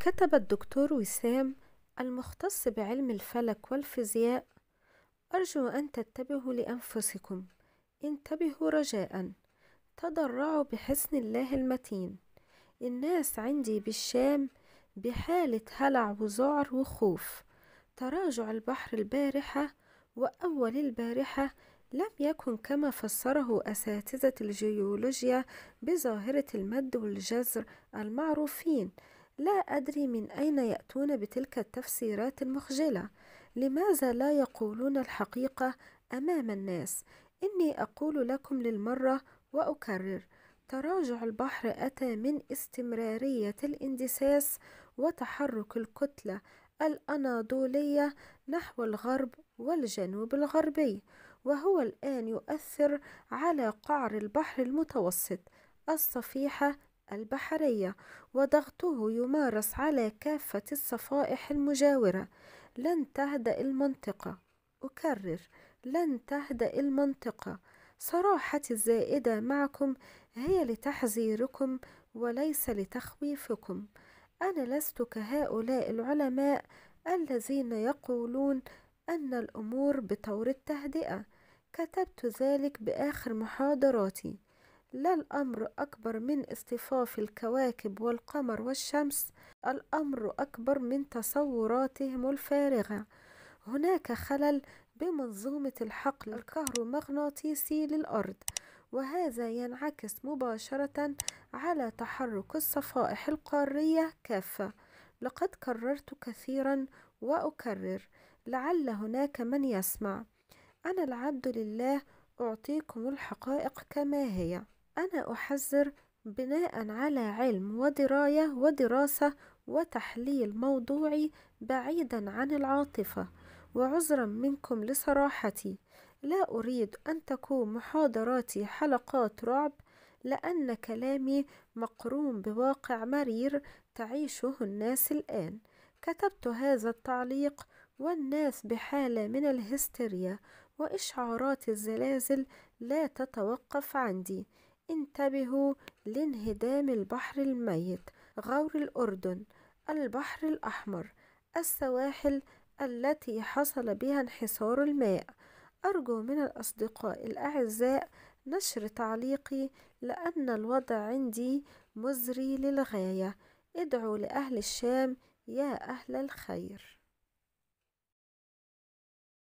كتب الدكتور وسام المختص بعلم الفلك والفيزياء: أرجو أن تنتبهوا لأنفسكم، انتبهوا رجاء، تضرعوا بحسن الله المتين. الناس عندي بالشام بحالة هلع وذعر وخوف. تراجع البحر البارحة وأول البارحة لم يكن كما فسره أساتذة الجيولوجيا بظاهرة المد والجزر المعروفين. لا أدري من أين يأتون بتلك التفسيرات المخجلة. لماذا لا يقولون الحقيقة أمام الناس؟ إني أقول لكم للمرة وأكرر: تراجع البحر أتى من استمرارية الاندساس وتحرك الكتلة الأناضولية نحو الغرب والجنوب الغربي، وهو الآن يؤثر على قعر البحر المتوسط، الصفيحة البحرية، وضغطه يمارس على كافة الصفائح المجاورة. لن تهدأ المنطقة، أكرر، لن تهدأ المنطقة. صراحتي الزائدة معكم هي لتحذيركم وليس لتخويفكم. أنا لست كهؤلاء العلماء الذين يقولون أن الأمور بطور التهدئة. كتبت ذلك بآخر محاضراتي. لا الأمر أكبر من اصطفاف الكواكب والقمر والشمس، الأمر أكبر من تصوراتهم الفارغة. هناك خلل بمنظومة الحقل الكهرومغناطيسي للأرض، وهذا ينعكس مباشرة على تحرك الصفائح القارية كافة. لقد كررت كثيرا وأكرر، لعل هناك من يسمع. أنا العبد لله، أعطيكم الحقائق كما هي. أنا أحذر بناء على علم ودراية ودراسة وتحليل موضوعي بعيدا عن العاطفة. وعذرا منكم لصراحتي، لا أريد أن تكون محاضراتي حلقات رعب، لأن كلامي مقرون بواقع مرير تعيشه الناس الآن. كتبت هذا التعليق والناس بحالة من الهستيريا، وإشعارات الزلازل لا تتوقف عندي. انتبهوا لانهدام البحر الميت، غور الأردن، البحر الأحمر، السواحل التي حصل بها انحسار الماء. أرجو من الأصدقاء الأعزاء نشر تعليقي، لأن الوضع عندي مزري للغاية. ادعوا لأهل الشام يا أهل الخير.